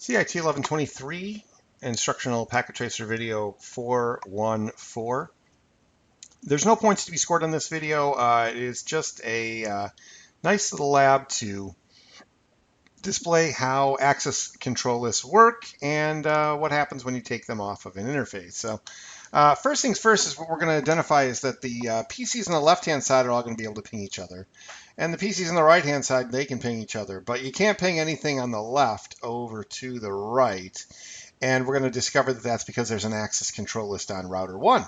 CIT 1123, instructional packet tracer video 414. There's no points to be scored on this video. It is just a nice little lab to display how access control lists work and what happens when you take them off of an interface. So first things first is what we're going to identify is that the PCs on the left-hand side are all going to be able to ping each other. And the PCs on the right-hand side, they can ping each other. But you can't ping anything on the left over to the right. And we're going to discover that that's because there's an access control list on router 1.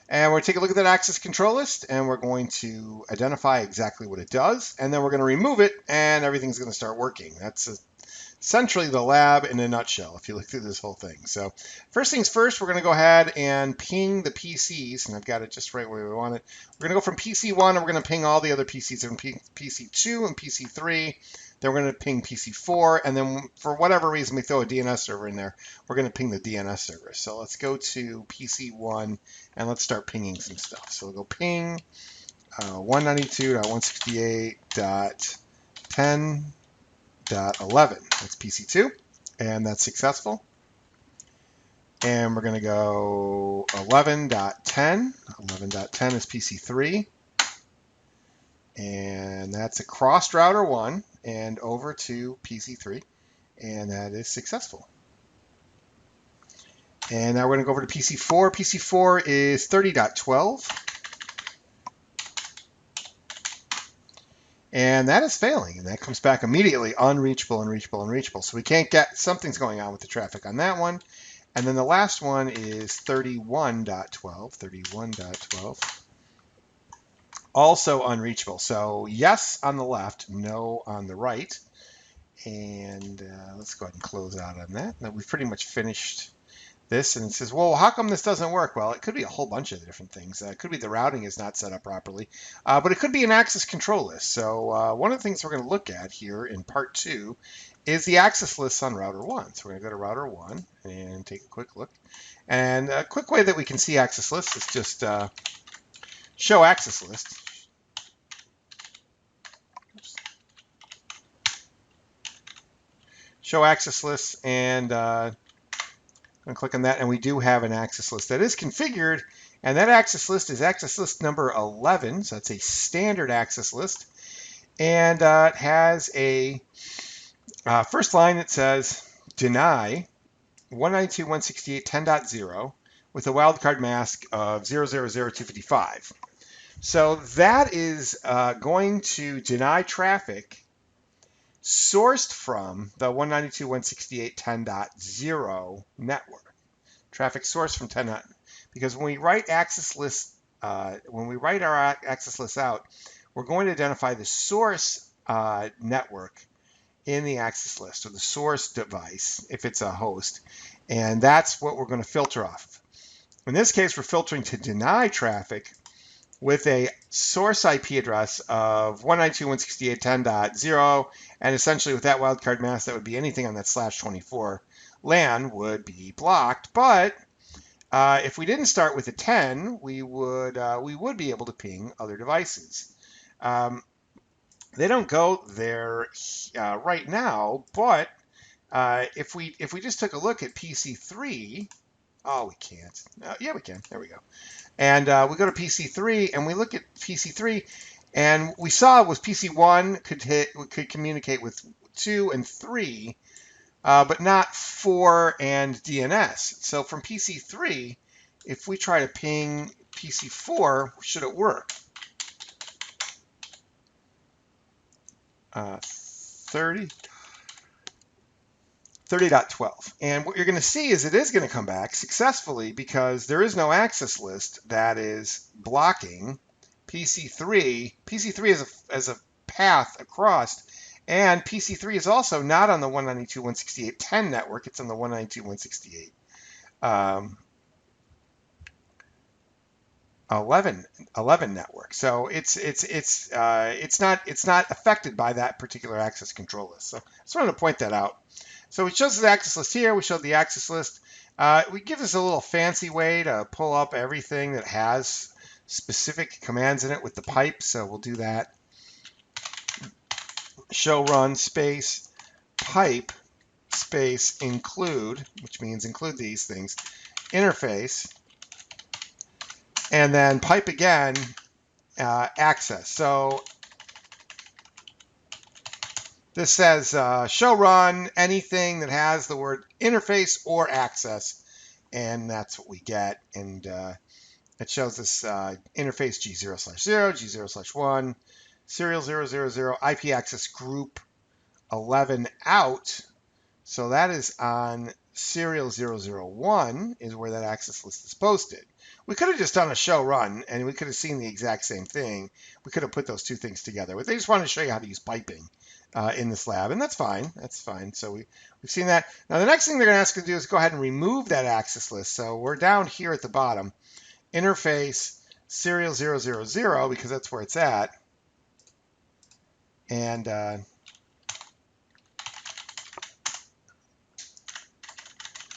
And we're going to take a look at that access control list, and we're going to identify exactly what it does. And then we're going to remove it, and everything's going to start working. That's essentially the lab in a nutshell, if you look through this whole thing. So first things first, we're going to go ahead and ping the PCs, and I've got it just right where we want it. We're going to go from PC1, and we're going to ping all the other PCs from PC2 and PC3. Then we're going to ping PC4, and then for whatever reason, we throw a DNS server in there. We're going to ping the DNS server. So let's go to PC1, and let's start pinging some stuff. So we'll go ping 192.168.10.11. That's PC2, and that's successful. And we're going to go 11.10. 11.10 is PC3. And that's across router 1 and over to PC3. And that is successful. And now we're going to go over to PC4. PC4 is 30.12. And that is failing, and that comes back immediately unreachable, unreachable, unreachable. So we can't get, something's going on with the traffic on that one. And then the last one is 31.12, 31.12. Also unreachable. So yes on the left, no on the right. And let's go ahead and close out on that. Now we've pretty much finished this, and it says, well, how come this doesn't work? Well, it could be a whole bunch of different things. It could be the routing is not set up properly, but it could be an access control list. So one of the things we're going to look at here in part 2 is the access lists on router 1. So we're going to go to router 1 and take a quick look. And a quick way that we can see access lists is just show access list. Show access lists, and I'm going to click on that, and we do have an access list that is configured, and that access list is access list number 11, so that's a standard access list, and it has a first line that says deny 192.168.10.0 with a wildcard mask of 000.255. So that is going to deny traffic sourced from the 192.168.10.0 network. Traffic sourced from 10. Because when we write access lists, when we write our access lists out, we're going to identify the source network in the access list, or the source device if it's a host, and that's what we're going to filter off. In this case, we're filtering to deny traffic with a source IP address of 192.168.10.0, and essentially with that wildcard mask, that would be anything on that /24 LAN would be blocked. But if we didn't start with a 10, we would be able to ping other devices. They don't go there right now, but if we just took a look at PC3, oh, we can't. Yeah, we can. There we go. And we go to PC3, and we look at PC3, and we saw was PC1 could communicate with 2 and 3, but not 4 and DNS. So from PC3, if we try to ping PC4, should it work? 30.12. And what you're going to see is it is going to come back successfully because there is no access list that is blocking PC3. PC3 as a path across, and PC3 is also not on the 192.168.10 network. It's on the 192.168.11 network. So it's not affected by that particular access control list. So I just wanted to point that out. So it shows the access list here. We showed the access list. We give us a little fancy way to pull up everything that has specific commands in it with the pipe. So we'll do that. Show run space pipe space include, which means include these things, interface, and then pipe again, access. So this says show run anything that has the word interface or access, and that's what we get. And it shows us interface G0/0, G0/1, serial 000, IP access group 11 out. So that is on serial 001 is where that access list is posted. We could have just done a show run and we could have seen the exact same thing. We could have put those two things together. But they just wanted to show you how to use piping in this lab, and that's fine. That's fine. So we've seen that. Now the next thing they're going to ask you to do is go ahead and remove that access list. So we're down here at the bottom, interface serial 000 because that's where it's at. And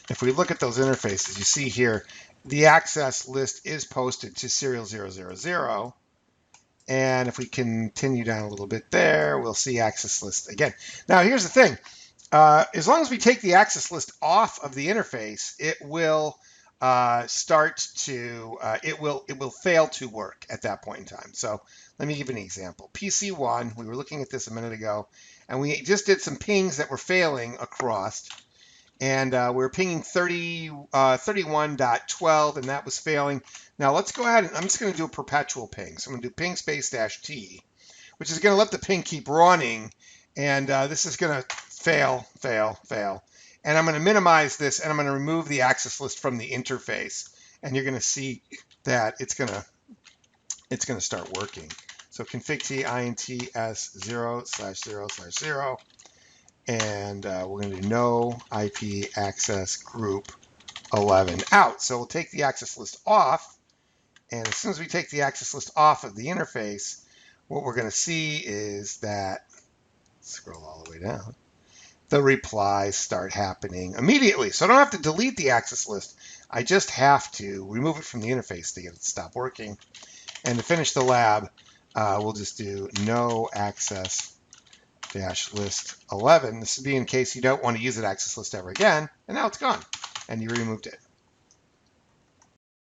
if we look at those interfaces, you see here, the access list is posted to serial 000. And if we continue down a little bit there, we'll see access list again. Now, here's the thing. As long as we take the access list off of the interface, it will it will fail to work at that point in time. So let me give you an example. PC1, we were looking at this a minute ago, and we just did some pings that were failing across. And we're pinging 31.12, and that was failing. Now let's go ahead and I'm just going to do a perpetual ping. So I'm going to do ping space -t, which is going to let the ping keep running. And this is going to fail, fail, fail. And I'm going to minimize this, and I'm going to remove the access list from the interface. And you're going to see that it's going to start working. So config t ints 0/0/0. And we're going to do no IP access group 11 out. So we'll take the access list off. And as soon as we take the access list off of the interface, what we're going to see is that, scroll all the way down, the replies start happening immediately. So I don't have to delete the access list. I just have to remove it from the interface to get it to stop working. And to finish the lab, we'll just do no access -list 11. This would be in case you don't want to use that access list ever again, and now it's gone, and you removed it.